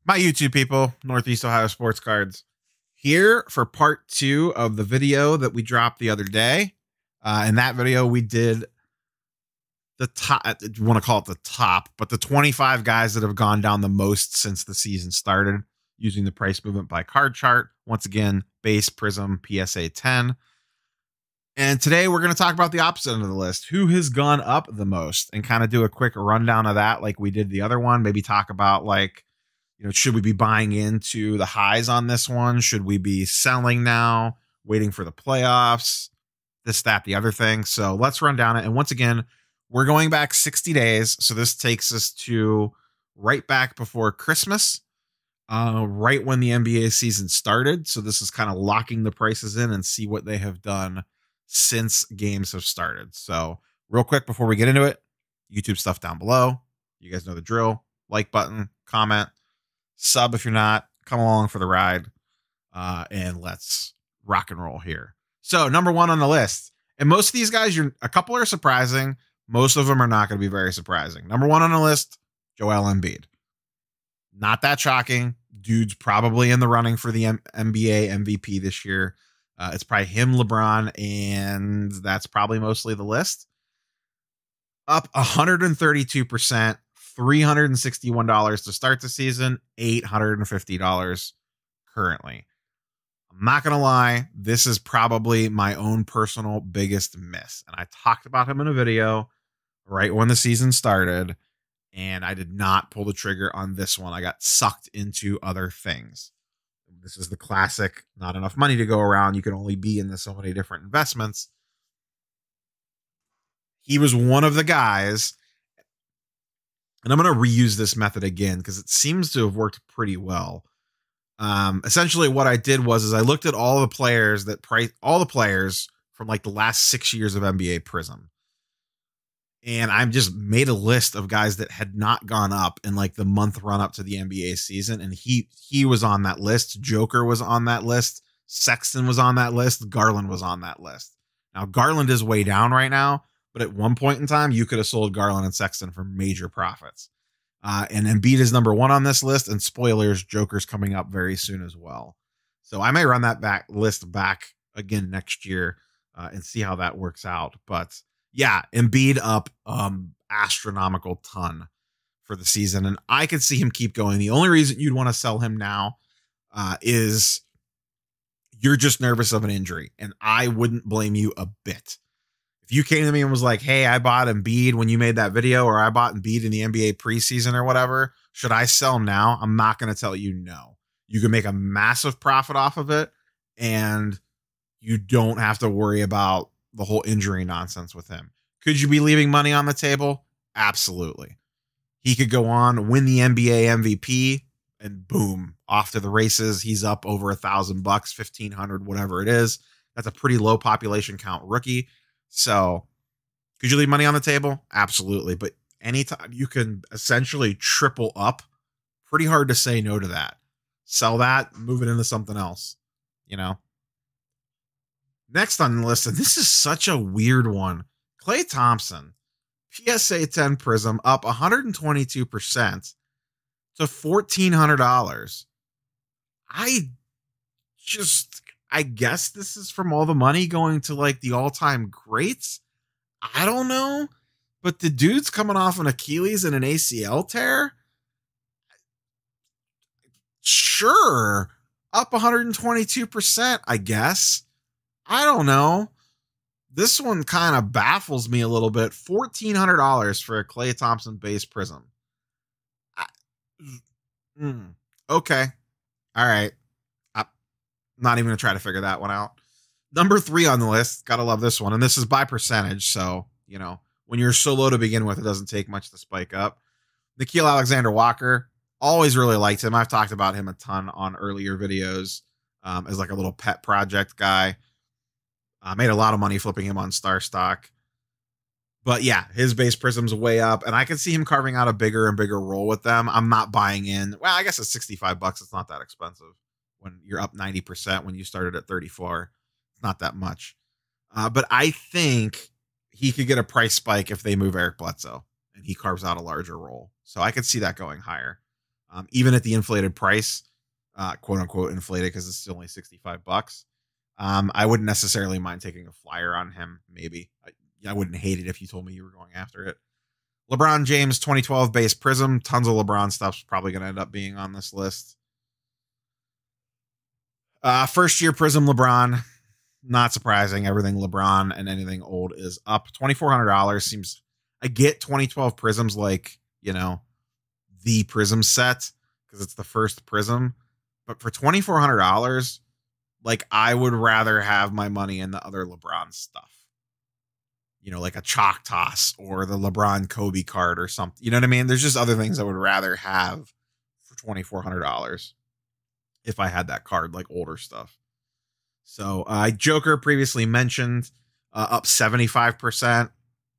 My YouTube people, Northeast Ohio Sports Cards, here for part 2 of the video that we dropped the other day. In that video, we did the top, you want to call it the top, but the 25 guys that have gone down the most since the season started using the price movement by card chart. Once again, base, Prism, PSA 10. And today we're going to talk about the opposite end of the list, who has gone up the most, and kind of do a quick rundown of that like we did the other one. Maybe talk about should we be buying into the highs on this one? Should we be selling now, waiting for the playoffs, this, that, the other thing? So let's run down it. And once again, we're going back 60 days. So this takes us to right back before Christmas, right when the NBA season started. So this is kind of locking the prices in and see what they have done since games have started. So real quick before we get into it, YouTube stuff down below. You guys know the drill. Like button, comment, sub if you're not, come along for the ride, and let's rock and roll here. So number 1 on the list, and most of these guys, a couple are surprising. Most of them are not going to be very surprising. Number 1 on the list, Joel Embiid. Not that shocking. Dude's probably in the running for the NBA MVP this year. It's probably him, LeBron, and that's probably mostly the list. Up 132%. $361 to start the season, $850 currently. I'm not going to lie, this is probably my own personal biggest miss. And I talked about him in a video right when the season started, and I did not pull the trigger on this one. I got sucked into other things. This is the classic, not enough money to go around. You can only be in so many different investments. He was one of the guys. And I'm going to reuse this method again because it seems to have worked pretty well. Essentially, what I did was I looked at all the players from like the last 6 years of NBA Prism, and I just made a list of guys that had not gone up in like the month run up to the NBA season, and he was on that list. Joker was on that list. Sexton was on that list. Garland was on that list. Now Garland is way down right now, but at one point in time, you could have sold Garland and Sexton for major profits. And Embiid is number 1 on this list, and spoilers, Joker's coming up very soon as well. So I may run that list back again next year and see how that works out. But yeah, Embiid up astronomical ton for the season, and I could see him keep going. The only reason you'd want to sell him now is you're just nervous of an injury, and I wouldn't blame you a bit. If you came to me and was like, hey, I bought Embiid when you made that video, or I bought Embiid in the NBA preseason or whatever, should I sell now? I'm not going to tell you no. You can make a massive profit off of it, and you don't have to worry about the whole injury nonsense with him. Could you be leaving money on the table? Absolutely. He could go on, win the NBA MVP, and boom, off to the races. He's up over $1,000, 1,500, whatever it is. That's a pretty low population count rookie. So could you leave money on the table? Absolutely. But anytime you can essentially triple up, pretty hard to say no to that. Sell that, move it into something else, Next on the list, and this is such a weird one, Klay Thompson, PSA 10 Prism, up 122% to $1,400. I guess this is from all the money going to like the all-time greats. I don't know. But the dude's coming off an Achilles and an ACL tear. Sure. Up 122%, I guess. I don't know. This one kind of baffles me a little bit. $1,400 for a Klay Thompson base Prism. Okay. All right. Not even going to try to figure that one out. Number 3 on the list. Got to love this one. And this is by percentage. So, when you're so low to begin with, it doesn't take much to spike up. Nikhil Alexander-Walker. Always really liked him. I've talked about him a ton on earlier videos as like a little pet project guy. Made a lot of money flipping him on Star Stock. But yeah, his base Prism's way up. And I can see him carving out a bigger and bigger role with them. I'm not buying in. Well, I guess it's $65. It's not that expensive. When you're up 90% when you started at 34, it's not that much. But I think he could get a price spike if they move Eric Bledsoe and he carves out a larger role. So I could see that going higher. even at the inflated price, quote unquote inflated because it's still only $65. I wouldn't necessarily mind taking a flyer on him. Maybe I wouldn't hate it if you told me you were going after it. LeBron James 2012 base Prism. Tons of LeBron stuff's probably going to end up being on this list. First year Prism LeBron. Not surprising. Everything LeBron and anything old is up. $2,400 seems. I get 2012 Prisms like, you know, the Prism set because it's the first Prism. But for $2,400, like I would rather have my money in the other LeBron stuff. You know, like a chalk toss or the LeBron Kobe card or something. You know what I mean? There's just other things I would rather have for $2,400 if I had that card, like older stuff. So Joker previously mentioned up 75%.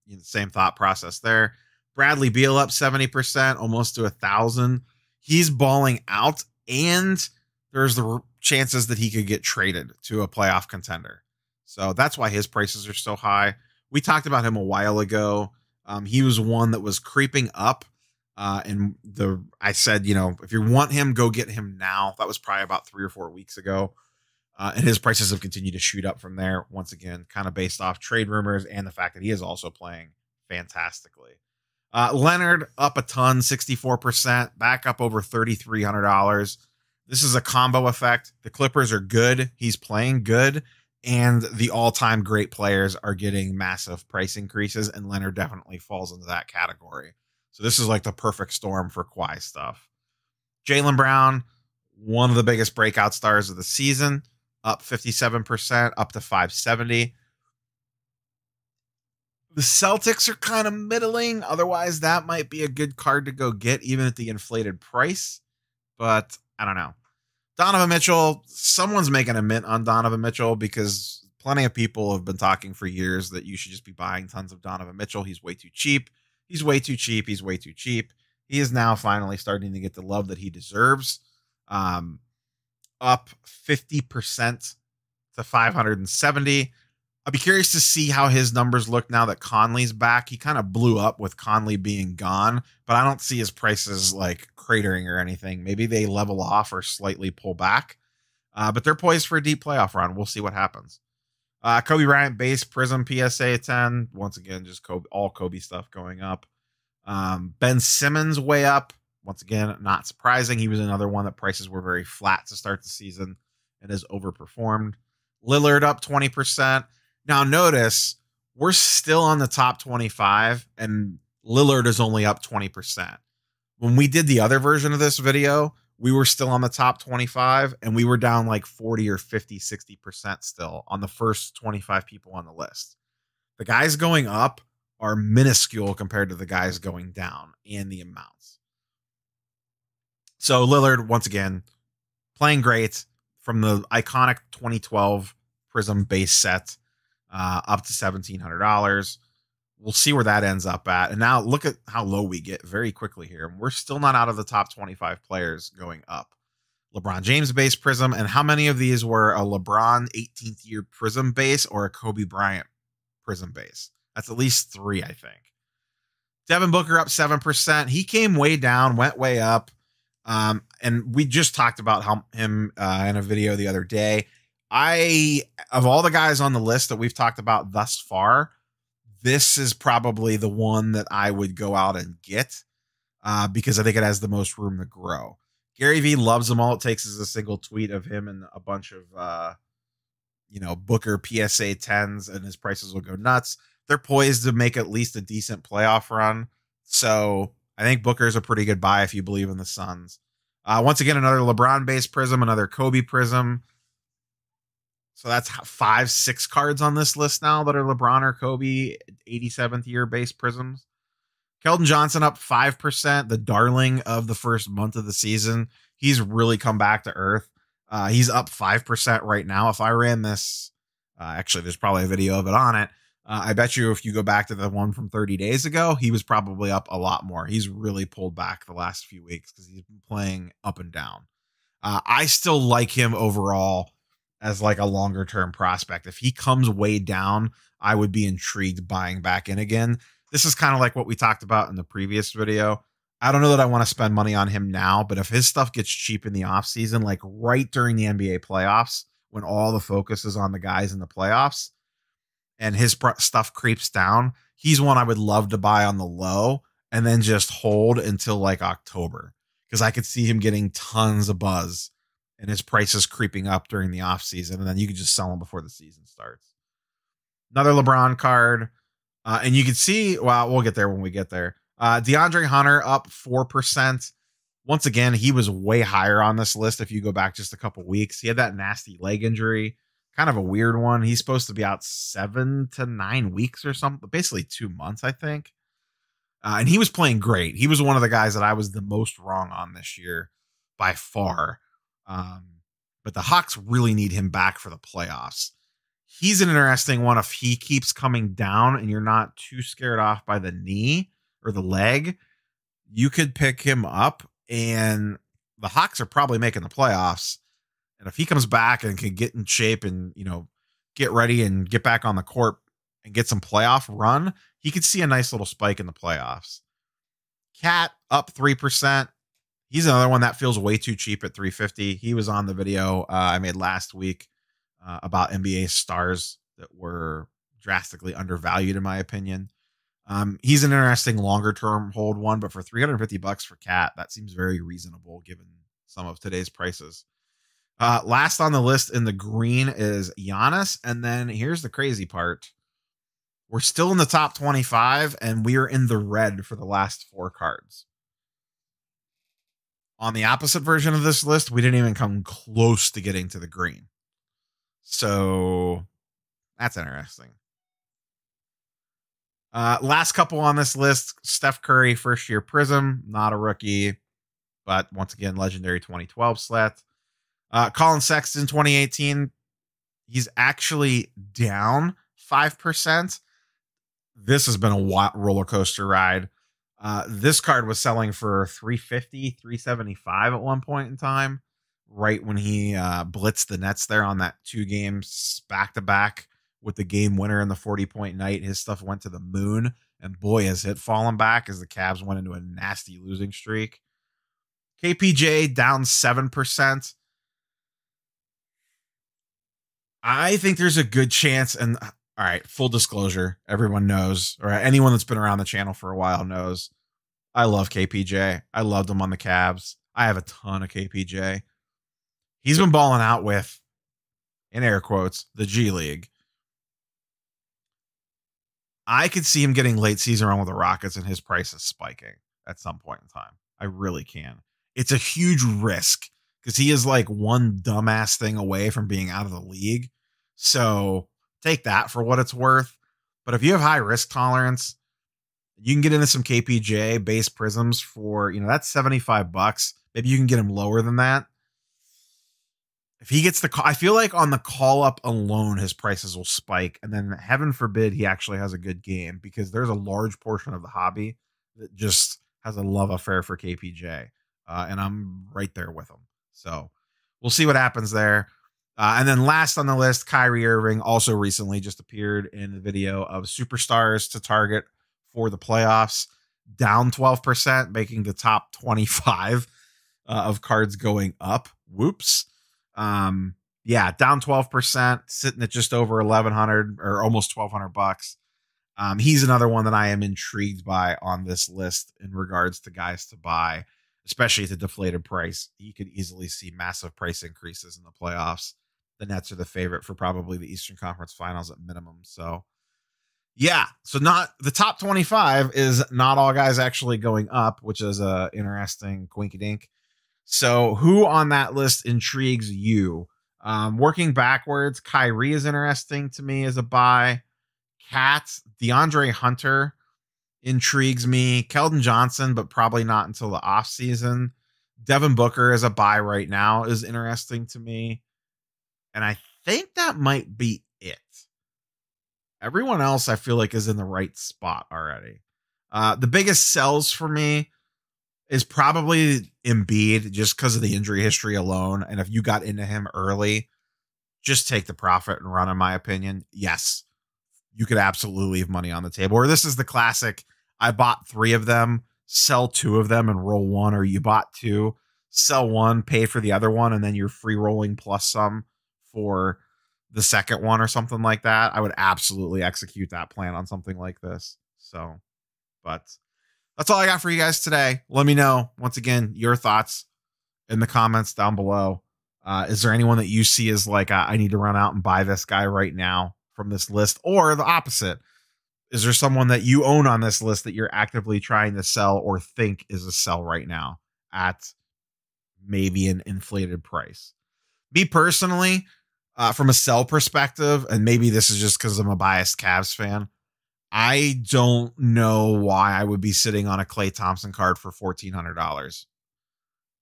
You know, same thought process there. Bradley Beal up 70%, almost to 1,000. He's balling out, and there's the chances that he could get traded to a playoff contender. So that's why his prices are so high. We talked about him a while ago. He was one that was creeping up. And I said, you know, if you want him, go get him now. That was probably about 3 or 4 weeks ago. And his prices have continued to shoot up from there. Once again, kind of based off trade rumors and the fact that he is also playing fantastically. Leonard up a ton, 64%, back up over $3,300. This is a combo effect. The Clippers are good. He's playing good. And the all-time great players are getting massive price increases. And Leonard definitely falls into that category. So this is like the perfect storm for Kawhi stuff. Jaylen Brown, one of the biggest breakout stars of the season. Up 57%, up to 570. The Celtics are kind of middling. Otherwise, that might be a good card to go get, even at the inflated price. But I don't know. Donovan Mitchell, someone's making a mint on Donovan Mitchell because plenty of people have been talking for years that you should just be buying tons of Donovan Mitchell. He's way too cheap. He's way too cheap. He's way too cheap. He is now finally starting to get the love that he deserves. Up 50% to 570. I'll be curious to see how his numbers look now that Conley's back. He kind of blew up with Conley being gone, but I don't see his prices like cratering or anything. Maybe they level off or slightly pull back, but they're poised for a deep playoff run. We'll see what happens. Kobe Bryant base Prism PSA 10. Once again, just all Kobe stuff going up. Ben Simmons way up. Once again, not surprising. He was another one that prices were very flat to start the season and has overperformed. Lillard up 20%. Now notice, we're still on the top 25 and Lillard is only up 20%. When we did the other version of this video, we were still on the top 25 and we were down like 40 or 50, 60% still on the first 25 people on the list. The guys going up are minuscule compared to the guys going down in the amounts. So Lillard, once again, playing great from the iconic 2012 Prism base set up to $1,700. We'll see where that ends up at. And now look at how low we get very quickly here. We're still not out of the top 25 players going up. LeBron James base Prism. And how many of these were a LeBron 18th year Prism base or a Kobe Bryant Prism base? That's at least 3, I think. Devin Booker up 7%. He came way down, went way up. And we just talked about him in a video the other day. Of all the guys on the list that we've talked about thus far, this is probably the one that I would go out and get because I think it has the most room to grow. Gary V loves them all. It takes is a single tweet of him and a bunch of, Booker PSA 10s, and his prices will go nuts. They're poised to make at least a decent playoff run. So I think Booker is a pretty good buy if you believe in the Suns. Once again, another LeBron-based Prism, another Kobe Prism. So that's 5, 6 cards on this list now that are LeBron or Kobe 87th year base Prisms. Kelton Johnson up 5%, the darling of the first month of the season. He's really come back to earth. He's up 5% right now. If I ran this, actually, there's probably a video of it on it. I bet you if you go back to the one from 30 days ago, he was probably up a lot more. He's really pulled back the last few weeks because he's been playing up and down. I still like him overall as like a longer term prospect. If he comes way down, I would be intrigued buying back in again. This is kind of like what we talked about in the previous video. I don't know that I want to spend money on him now, but if his stuff gets cheap in the offseason, like right during the NBA playoffs, when all the focus is on the guys in the playoffs and his stuff creeps down, he's one I would love to buy on the low and then just hold until like October, because I could see him getting tons of buzz and his prices creeping up during the offseason, and then you could just sell him before the season starts. Another LeBron card. And you can see, well, we'll get there when we get there. DeAndre Hunter up 4%. Once again, he was way higher on this list if you go back just a couple weeks. He had that nasty leg injury, kind of a weird one. He's supposed to be out 7 to 9 weeks or something, basically 2 months, I think. And he was playing great. He was one of the guys that I was the most wrong on this year by far. But the Hawks really need him back for the playoffs. He's an interesting one if he keeps coming down and you're not too scared off by the knee or the leg. You could pick him up, and the Hawks are probably making the playoffs. And if he comes back and can get in shape and, you know, get ready and get back on the court and get some playoff run, he could see a nice little spike in the playoffs. Cat up 3%. He's another one that feels way too cheap at $350. He was on the video I made last week about NBA stars that were drastically undervalued, in my opinion. He's an interesting longer term hold one, but for $350 for Cat, that seems very reasonable given some of today's prices. Last on the list in the green is Giannis. And then here's the crazy part. We're still in the top 25 and we are in the red for the last 4 cards. On the opposite version of this list, we didn't even come close to getting to the green. So that's interesting. Last couple on this list, Steph Curry, first year Prism, not a rookie, but once again, legendary 2012 slat. Colin Sexton, 2018, he's actually down 5%. This has been a roller coaster ride. This card was selling for $350, $375 at one point in time, right when he blitzed the Nets there on that 2 games back-to-back with the game winner in the 40-point night. His stuff went to the moon, and boy, has it fallen back as the Cavs went into a nasty losing streak. KPJ down 7%. I think there's a good chance, and all right, full disclosure, everyone knows, or anyone that's been around the channel for a while knows, I love KPJ. I loved him on the Cavs. I have a ton of KPJ. He's been balling out with, in air quotes, the G League. I could see him getting late season run with the Rockets and his price is spiking at some point in time. I really can. It's a huge risk because he is like one dumbass thing away from being out of the league. So take that for what it's worth. But if you have high risk tolerance, you can get into some KPJ base prisms for, you know, that's $75. Maybe you can get him lower than that. If he gets the call, I feel like on the call up alone, his prices will spike. And then heaven forbid he actually has a good game, because there's a large portion of the hobby that just has a love affair for KPJ. And I'm right there with him. So we'll see what happens there. And then last on the list, Kyrie Irving also recently just appeared in the video of superstars to target for the playoffs, down 12%, making the top 25 of cards going up. Whoops. Yeah, down 12%, sitting at just over 1,100 or almost $1,200. He's another one that I am intrigued by on this list in regards to guys to buy, especially at the deflated price. You could easily see massive price increases in the playoffs. The Nets are the favorite for probably the Eastern Conference Finals at minimum. So yeah, so not the top 25 is not all guys actually going up, which is a interesting quinky dink. So who on that list intrigues you? Working backwards, Kyrie is interesting to me as a buy. Cat, DeAndre Hunter intrigues me. Kelton Johnson, but probably not until the offseason. Devin Booker as a buy right now is interesting to me. And I think that might be it. Everyone else I feel like is in the right spot already. The biggest sells for me is probably Embiid, just because of the injury history alone. And if you got into him early, just take the profit and run, in my opinion. Yes, you could absolutely leave money on the table. Or this is the classic, I bought 3 of them, sell 2 of them and roll 1, or you bought 2, sell 1, pay for the other one, and then you're free rolling plus some for the second one or something like that. I would absolutely execute that plan on something like this. So, but that's all I got for you guys today. Let me know, once again, your thoughts in the comments down below. Is there anyone that you see as like, I need to run out and buy this guy right now from this list, or the opposite? Is there someone that you own on this list that you're actively trying to sell or think is a sell right now at maybe an inflated price? Me personally, from a sell perspective, and maybe this is just because I'm a biased Cavs fan, I don't know why I would be sitting on a Klay Thompson card for $1,400.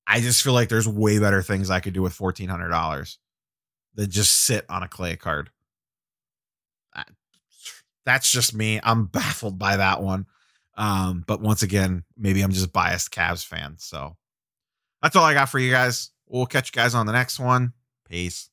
I just feel like there's way better things I could do with $1,400 than just sit on a Klay card. That's just me. I'm baffled by that one. But once again, maybe I'm just biased Cavs fan. So that's all I got for you guys. We'll catch you guys on the next one. Peace.